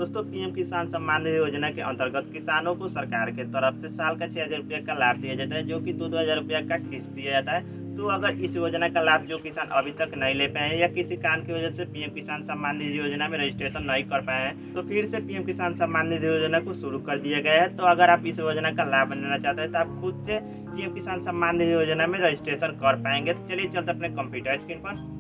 दोस्तों पीएम किसान सम्मान निधि योजना के अंतर्गत किसानों को सरकार के तरफ से साल का 6,000 रुपये का लाभ दिया जाता है, जो कि 2-2 हज़ार रुपये का किस्त दिया जाता है। तो अगर इस योजना का लाभ जो किसान अभी तक नहीं ले पाए हैं या किसी कारण की वजह से पीएम किसान सम्मान निधि योजना में रजिस्ट्रेशन नहीं कर पाए हैं, तो फिर से पीएम किसान सम्मान निधि योजना को शुरू कर दिया गया है। तो अगर आप इस योजना का लाभ लेना चाहते हैं तो आप खुद से पीएम किसान सम्मान निधि योजना में रजिस्ट्रेशन कर पाएंगे। तो चलिए चलते अपने कंप्यूटर स्क्रीन पर।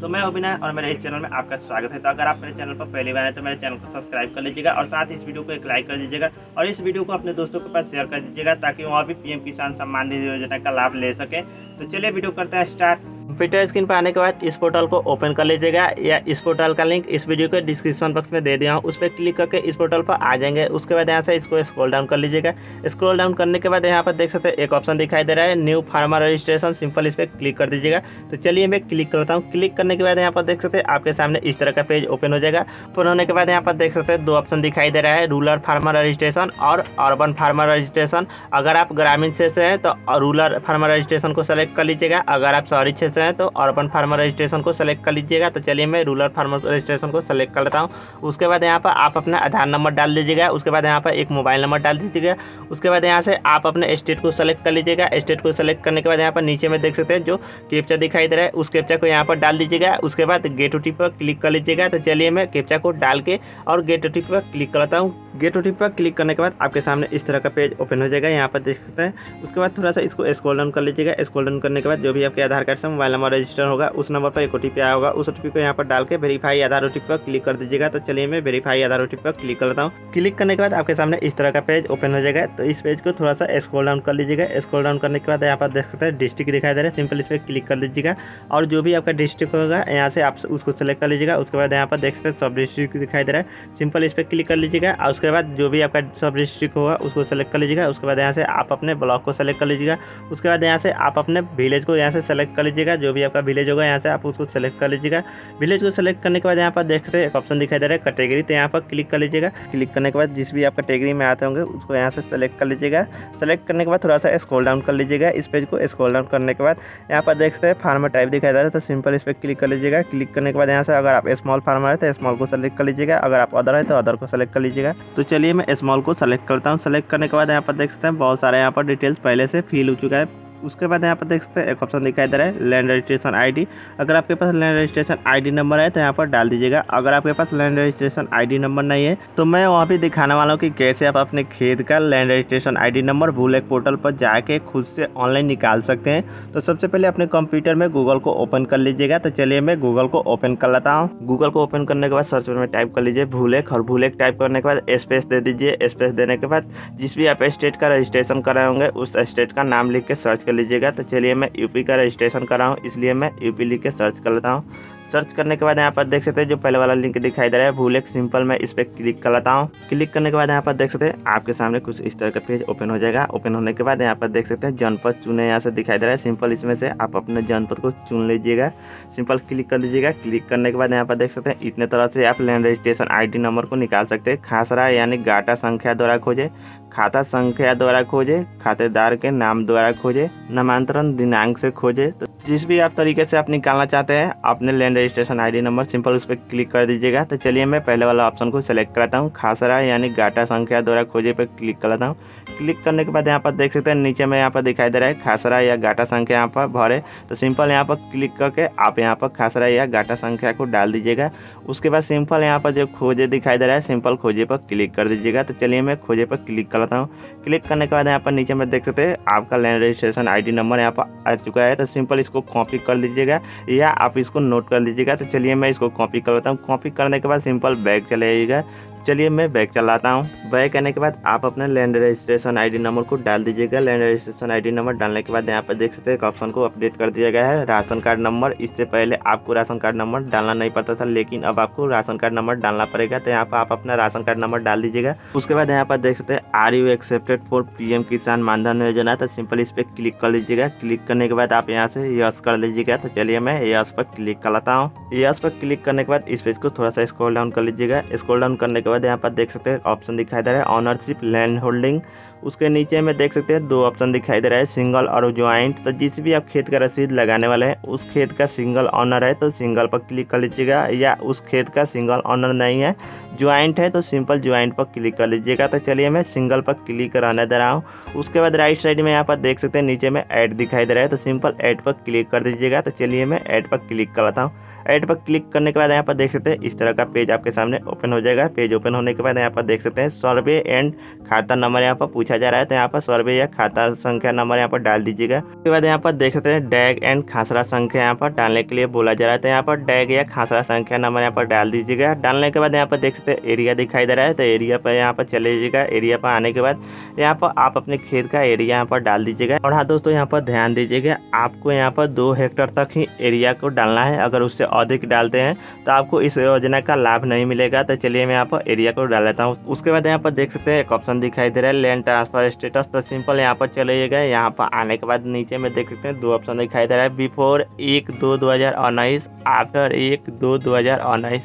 तो मैं अभिनय और मेरे इस चैनल में आपका स्वागत है। तो अगर आप मेरे चैनल पर पहली बार हैं तो मेरे चैनल को सब्सक्राइब कर लीजिएगा और साथ ही इस वीडियो को एक लाइक कर दीजिएगा और इस वीडियो को अपने दोस्तों के पास शेयर कर दीजिएगा ताकि वहाँ भी पीएम किसान सम्मान निधि योजना का लाभ ले सके। तो चलिए वीडियो करते हैं स्टार्ट। कंप्यूटर स्क्रीन पर आने के बाद इस पोर्टल को ओपन कर लीजिएगा या इस पोर्टल का लिंक इस वीडियो के डिस्क्रिप्शन बॉक्स में दे दिया हूँ, उस पर क्लिक करके इस पोर्टल पर आ जाएंगे। उसके बाद यहाँ से इसको स्क्रॉल डाउन कर लीजिएगा। स्क्रॉल डाउन करने के बाद यहाँ पर देख सकते हैं एक ऑप्शन दिखाई दे रहा है न्यू फार्मर रजिस्ट्रेशन, सिंपल इस पर क्लिक कर दीजिएगा। तो चलिए मैं क्लिक करता हूँ। क्लिक करने के बाद यहाँ पर देख सकते हैं आपके सामने इस तरह का पेज ओपन हो जाएगा। ओपन होने के बाद यहाँ पर देख सकते हैं दो ऑप्शन दिखाई दे रहा है, रूरल फार्मर रजिस्ट्रेशन और अर्बन फार्मर रजिस्ट्रेशन। अगर आप ग्रामीण क्षेत्र से हैं तो रूरल फार्मर रजिस्ट्रेशन को सेलेक्ट कर लीजिएगा, अगर आप शहरी क्षेत्र से हैं तो अर्बन फार्मर रजिस्ट्रेशन को सेलेक्ट कर लीजिएगा। तो चलिए मैं रूरल फार्मर रजिस्ट्रेशन को सेलेक्ट कर लेता हूँ। उसके बाद यहाँ पर आप अपना आधार नंबर डाल दीजिएगा। उसके बाद यहाँ पर एक मोबाइल नंबर डाल दीजिएगा। उसके बाद यहाँ से आप अपने स्टेट को सेलेक्ट कर लीजिएगा। स्टेट को सेलेक्ट करने के बाद यहाँ पर नीचे में देख सकते हैं जो कैप्चा दिखाई दे रहा है उस कैप्चा को यहाँ पर डाल दीजिएगा। उसके बाद गेट ओटीपी पर क्लिक कर लीजिएगा। तो चलिए मैं कैप्चा को डाल के और गेट ओटीपी पर क्लिक करता हूँ। गेट ओटीपी पर क्लिक करने के बाद आपके सामने इस तरह का पेज ओपन हो जाएगा, यहाँ पर देख सकते हैं। उसके बाद थोड़ा सा इसको स्क्रॉल डाउन कर लीजिएगा। स्क्रॉल डाउन करने के बाद जो भी आपके आधार कार्ड से मोबाइल नंबर रजिस्टर होगा उस नंबर पर एक ओटीपी आया होगा, उस ओटीपी को यहाँ पर डाल के वेरीफाई आधार ओटीपी पर क्लिक कर दीजिएगा। तो चलिए मैं वेरीफाई आधार ओटीपी पर क्लिक करता हूँ। क्लिक करने के बाद आपके सामने इस तरह का पेज ओपन हो जाएगा। तो इस पेज को थोड़ा सा स्क्रॉल डाउन कर लीजिएगा। स्क्रॉल डाउन करने के बाद यहाँ पर देख सकते हैं डिस्ट्रिक्ट दिखाई दे रहा है, सिंपल इस पर क्लिक कर लीजिएगा और जो भी आपका डिस्ट्रिक्ट होगा यहाँ से आप उसको सेलेक्ट कर लीजिएगा। उसके बाद यहाँ पर देख सकते हैं सब डिस्ट्रिक्ट दिखाई दे रहा है, सिंपल इस पर क्लिक कर लीजिएगा और उसके बाद जो भी आपका सब डिस्ट्रिक्ट होगा उसको सेलेक्ट कर लीजिएगा। उसके बाद यहाँ से आप अपने ब्लॉक को सेलेक्ट कर लीजिएगा। उसके बाद यहाँ से आप अपने विलेज को यहाँ से सेलेक्ट कर लीजिएगा, जो भी आपका विलेज होगा यहाँ से आप उसको सेलेक्ट कर लीजिएगा। विलेज को सेलेक्ट करने के बाद यहाँ पर देख सकते हैं एक ऑप्शन दिखाई दे रहा है कैटेगरी, तो यहाँ पर क्लिक कर लीजिएगा। क्लिक करने के बाद जिस भी आप कैटेगरी में आते होंगे उसको यहाँ से सेलेक्ट कर लीजिएगा। सेलेक्ट करने के बाद थोड़ा सा स्क्रॉल डाउन कर लीजिएगा। इस पेज को स्क्रॉल डाउन करने के बाद यहाँ पर देख सकते हैं फार्मर टाइप दिखाई दे रहा है, तो सिंपल इस पर क्लिक कर लीजिएगा। क्लिक करने के बाद यहाँ से अगर आप स्मॉल फार्मर है तो स्मॉल को सेलेक्ट कर लीजिएगा, अगर आप अदर है तो अदर को सेलेक्ट कर लीजिएगा। तो चलिए मैं स्मॉल को सेलेक्ट करता हूँ। सेलेक्ट करने के बाद यहाँ पर देख सकते हैं बहुत सारे यहाँ पर डिटेल्स पहले से फिल हो चुका है। उसके बाद यहाँ पर देख सकते हैं एक ऑप्शन दिखाई दे रहा है लैंड रजिस्ट्रेशन आईडी। अगर आपके पास लैंड रजिस्ट्रेशन आईडी नंबर है तो यहाँ पर डाल दीजिएगा। अगर आपके पास लैंड रजिस्ट्रेशन आईडी नंबर नहीं है तो मैं वहाँ भी दिखाने वाला हूँ कि कैसे आप अपने खेत का land registration ID number भूलेख portal पर जाके खुद से ऑनलाइन निकाल सकते हैं। तो सबसे पहले अपने कंप्यूटर में गूगल को ओपन कर लीजिएगा। तो चलिए मैं गूगल को ओपन कर लेता हूँ। गूगल को ओपन करने के बाद सर्च बार में टाइप कर लीजिए भूलेख और भूलेख टाइप करने के बाद स्पेस दे दीजिए। स्पेस देने के बाद जिस भी आप स्टेट का रजिस्ट्रेशन कराए होंगे उस स्टेट का नाम लिख के सर्च कर लीजिएगा। तो चलिए मैं यूपी का रजिस्ट्रेशन कर रहा हूँ इसलिए मैं यूपी लिख के सर्च कर लेता हूँ। सर्च करने के बाद यहाँ पर देख सकते हैं जो पहले वाला लिंक दिखाई दे रहा है भूलेख सिंपल, मैं इस पर क्लिक कर लेता हूँ। क्लिक करने के बाद यहाँ पर देख सकते हैं आपके सामने कुछ इस तरह का पेज ओपन हो जाएगा। ओपन होने के बाद यहाँ पर देख सकते हैं जनपद चुने यहाँ से दिखाई दे रहा है, सिंपल इसमें से आप अपने जनपद को चुन लीजिएगा। सिंपल क्लिक कर लीजिएगा। क्लिक करने के बाद यहाँ पर देख सकते हैं इतने तरह से आप लैंड रजिस्ट्रेशन आईडी नंबर को निकाल सकते हैं। खासरा यानी गाटा संख्या द्वारा खोजे, खाता संख्या द्वारा खोजे, खातेदार के नाम द्वारा खोजे, नामांतरण दिनांक से खोजे। तो जिस भी आप तरीके से आप निकालना चाहते हैं अपने land registration ID number simple उस पर क्लिक कर दीजिएगा। तो चलिए मैं पहले वाला ऑप्शन को सेलेक्ट करता हूँ, खासरा यानी गाटा संख्या द्वारा खोजे पर क्लिक कर लेता हूँ। क्लिक करने के बाद यहाँ पर देख सकते हैं नीचे में यहाँ पर दिखाई दे रहा है खासरा या गाटा संख्या यहाँ पर भरे। तो सिंपल यहाँ पर क्लिक करके आप यहाँ पर खासरा या गाटा संख्या को डाल दीजिएगा। उसके बाद सिंपल यहाँ पर जो खोजे दिखाई दे रहा है सिंपल खोजे पर क्लिक कर दीजिएगा। तो चलिए मैं खोजे पर क्लिक कर लेता हूँ। क्लिक करने के बाद यहाँ पर नीचे में देख सकते हैं आपका लैंड रजिस्ट्रेशन आईडी नंबर यहाँ पर आ चुका है। तो सिंपल इसको कॉपी कर लीजिएगा या आप इसको नोट कर लीजिएगा। तो चलिए मैं इसको कॉपी कर लेता हूँ। कॉपी करने के बाद सिंपल बैक चले जाइएगा। चलिए मैं बैक चलाता हूँ। बैक आने के बाद आप अपने लैंड रजिस्ट्रेशन आईडी नंबर को डाल दीजिएगा। लैंड रजिस्ट्रेशन आईडी नंबर डालने के बाद यहाँ पर देख सकते हैं एक ऑप्शन को अपडेट कर दिया गया है राशन कार्ड नंबर। इससे पहले आपको राशन कार्ड नंबर डालना नहीं पड़ता था, लेकिन अब आपको राशन कार्ड नंबर डालना पड़ेगा। तो यहाँ पर आप अपना राशन कार्ड नंबर डाल दीजिएगा। उसके बाद यहाँ पर देख सकते हैं are you accepted for PM Kisan Mandhan योजना, तो सिंपल इस पर क्लिक कर लीजिएगा। क्लिक करने के बाद आप यहाँ से यस कर लीजिएगा। तो चलिए मैं यस पर क्लिक कर लेता हूँ। यस पर क्लिक करने के बाद इस पेज को थोड़ा सा स्क्रॉल डाउन कर लीजिएगा। स्क्रॉल डाउन करने के बाद यहाँ पर देख सकते हैं ऑप्शन दिखाई दे रहा है ऑनरशिप लैंड होल्डिंग। उसके नीचे में देख सकते हैं 2 ऑप्शन दिखाई दे रहा है, सिंगल और ज्वाइंट। तो जिस भी आप खेत का रसीद लगाने वाले हैं उस खेत का सिंगल ऑनर है तो सिंगल पर क्लिक कर लीजिएगा, या उस खेत का सिंगल ऑनर नहीं है, ज्वाइंट है, तो सिंपल ज्वाइंट पर क्लिक कर लीजिएगा। तो चलिए मैं सिंगल पर क्लिक कराने दे रहा हूँ। उसके बाद राइट साइड में यहाँ पर देख सकते हैं नीचे में ऐड दिखाई दे रहा है, तो सिंपल ऐड पर क्लिक कर दीजिएगा। तो चलिए मैं ऐड पर क्लिक करता हूँ। ऐड पर क्लिक करने के बाद यहाँ पर देख सकते हैं इस तरह का पेज आपके सामने ओपन हो जाएगा। पेज ओपन होने के बाद यहाँ पर देख सकते हैं सर्वे एंड खाता नंबर यहाँ पर पूछा जा रहा है, तो यहाँ पर सर्वे या खाता संख्या नंबर यहाँ पर डाल दीजिएगा। उसके बाद यहाँ पर देख सकते हैं डैग एंड खासरा संख्या यहाँ पर डालने के लिए बोला जा रहा है, तो यहाँ पर डैग या खासरा संख्या नंबर यहाँ पर डाल दीजिएगा। डालने के बाद यहाँ पर देख सकते हैं एरिया दिखाई दे रहा है, तो एरिया पर यहाँ पर चले जाइएगा। एरिया पर आने के बाद यहाँ पर आप अपने खेत का एरिया यहाँ पर डाल दीजिएगा। और हाँ दोस्तों, यहाँ पर ध्यान दीजिएगा, आपको यहाँ पर 2 हेक्टेयर तक ही एरिया को डालना है। अगर उससे अधिक डालते हैं तो आपको इस योजना का लाभ नहीं मिलेगा। तो चलिए मैं यहाँ पर एरिया को डाल लेता हूँ। उसके बाद यहाँ पर देख सकते हैं एक ऑप्शन दिखाई दे रहा है लैंड ट्रांसफर स्टेटस, तो सिंपल यहाँ पर चले जाइएगा। यहाँ पर आने के बाद नीचे में देख सकते हैं 2 ऑप्शन दिखाई दे रहा है, बिफोर 1/2/2019, आफ्टर 1/2/2019।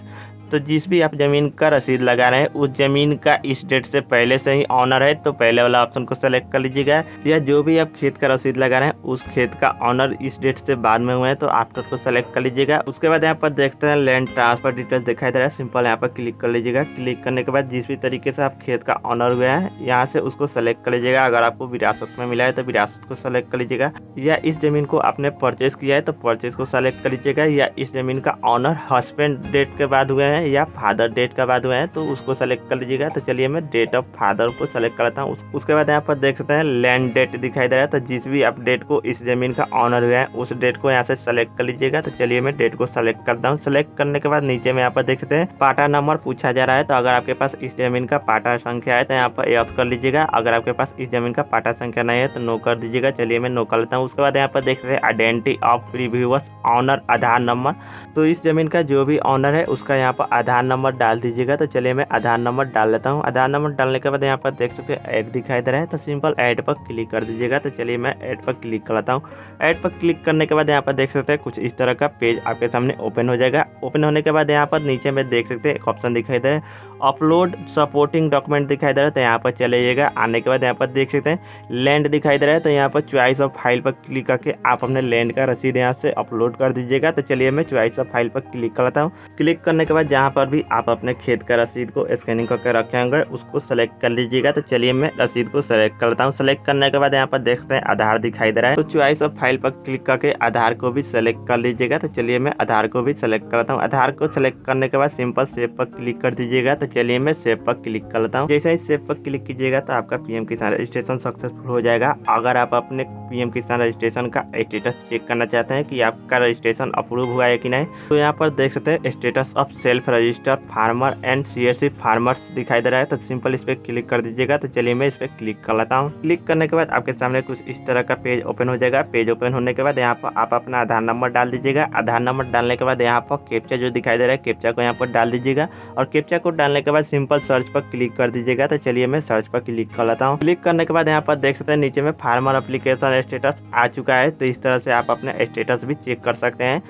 तो जिस भी आप ज़मीन का रसीद लगा रहे हैं उस ज़मीन का इस डेट से पहले से ही ऑनर है तो पहले वाला ऑप्शन को सेलेक्ट कर लीजिएगा, या जो भी आप खेत का रसीद लगा रहे हैं उस खेत का ऑनर इस डेट से बाद में हुए हैं तो आफ्टर को सेलेक्ट कर लीजिएगा। उसके बाद यहाँ पर देखते हैं लैंड ट्रांसफर डिटेल्स दिखाई दे रहा है, सिंपल यहाँ पर क्लिक कर लीजिएगा। क्लिक करने के बाद जिस भी तरीके से आप खेत का ऑनर हुए हैं यहाँ से उसको सेलेक्ट कर लीजिएगा। अगर आपको विरासत में मिला है तो विरासत को सेलेक्ट कर लीजिएगा, या इस जमीन को आपने परचेज किया है तो परचेज को सेलेक्ट कर लीजिएगा, या इस जमीन का ऑनर हस्बैंड डेट के बाद हुए हैं या फादर डेट का बाद हुए हैं तो उसको सेलेक्ट कर लीजिएगा। तो चलिए मैं डेट ऑफ फादर को सेलेक्ट करता हूँ। उसके बाद यहाँ पर देख सकते हैं लैंड डेट दिखाई दे रहा है, तो जिस भी आप डेट को इस जमीन का ऑनर हुआ है उस डेट को यहाँ से सेलेक्ट कर लीजिएगा। तो चलिए मैं डेट को सेलेक्ट करता हूँ। सेलेक्ट करने के बाद नीचे में यहाँ पर देख सकते हैं पाटा नंबर पूछा जा रहा है, तो अगर आपके पास इस जमीन का पाटा संख्या है तो यहाँ पर यस कर लीजिएगा। अगर आपके पास इस जमीन का पाटा संख्या नहीं है तो नो कर दीजिएगा। चलिए मैं नो कर लेता हूँ। उसके बाद यहाँ पर देख सकते हैं identity of previous owner Aadhaar number, तो इस जमीन का जो भी ऑनर है उसका यहाँ पर आधार नंबर डाल दीजिएगा। तो चलिए मैं आधार नंबर डाल लेता हूँ। आधार नंबर डालने के बाद यहाँ पर देख सकते हैं ऐड दिखाई दे रहा है, तो सिंपल ऐड पर क्लिक कर दीजिएगा। तो चलिए मैं ऐड पर क्लिक कर लेता हूँ। ऐड पर क्लिक करने के बाद यहाँ पर देख सकते हैं कुछ इस तरह का पेज आपके सामने ओपन हो जाएगा। ओपन होने के बाद यहाँ पर नीचे में देख सकते हैं एक ऑप्शन दिखाई दे रहा है अपलोड सपोर्टिंग डॉक्यूमेंट दिखाई दे रहा है, तो यहाँ पर चले जाइएगा। आने के बाद यहाँ पर देख सकते हैं लैंड दिखाई दे रहा है, तो यहाँ पर चॉइस ऑफ फाइल पर क्लिक करके आप अपने लैंड का रसीद यहाँ से अपलोड कर दीजिएगा। तो चलिए मैं चॉइस ऑफ फाइल पर क्लिक करता हूँ। क्लिक करने के बाद जहाँ पर भी आप अपने खेत का रसीद को स्कैनिंग करके रखे होंगे उसको सेलेक्ट कर लीजिएगा। तो चलिए मैं रसीद को सेलेक्ट करता हूँ। सेलेक्ट करने के बाद यहाँ पर देखते हैं आधार दिखाई दे रहा है, तो चॉइस ऑफ फाइल पर क्लिक करके आधार को भी सेलेक्ट कर लीजिएगा। तो चलिए मैं आधार को भी सेलेक्ट करता हूँ। आधार को सेलेक्ट करने के बाद सिंपल सेव पर क्लिक कर दीजिएगा। तो चलिए मैं सेव पर क्लिक कर लेता हूँ। जैसे ही सेव पर क्लिक कीजिएगा तो आपका पीएम किसान रजिस्ट्रेशन सक्सेसफुल हो जाएगा। अगर आप अपने पीएम किसान रजिस्ट्रेशन का स्टेटस चेक करना चाहते हैं कि आपका रजिस्ट्रेशन अप्रूव हुआ है कि नहीं, तो यहाँ पर देख सकते हैं status of self register farmer and CSC farmers दिखाई दे रहा है, तो सिंपल इस पर क्लिक कर दीजिएगा। तो चलिए मैं इस पर क्लिक कर लेता हूँ। क्लिक करने के बाद आपके सामने कुछ इस तरह का पेज ओपन हो जाएगा। पेज ओपन होने के बाद यहाँ पर आप अपना आधार नंबर डाल दीजिएगा। आधार नंबर डालने के बाद यहाँ पर कैप्चा जो दिखाई दे रहा है कैप्चा को यहाँ पर डाल दीजिएगा, और कैप्चा को डालने के बाद सिंपल सर्च पर क्लिक कर दीजिएगा। तो चलिए मैं सर्च पर क्लिक कर लेता हूँ। क्लिक करने के बाद यहाँ पर देख सकते हैं नीचे में फार्मर एप्लीकेशन स्टेटस आ चुका है, तो इस तरह से आप अपने स्टेटस भी चेक कर सकते हैं।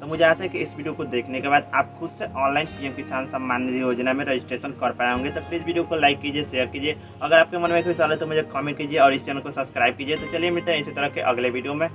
तो मुझे आशा है कि इस वीडियो को देखने के बाद आप खुद से ऑनलाइन पीएम किसान सम्मान निधि योजना में रजिस्ट्रेशन कर पाए होंगे। तो प्लीज़ वीडियो को लाइक कीजिए, शेयर कीजिए। अगर आपके मन में कोई सवाल है तो मुझे कमेंट कीजिए और इस चैनल को सब्सक्राइब कीजिए। तो चलिए मिलते हैं इसी तरह के अगले वीडियो में।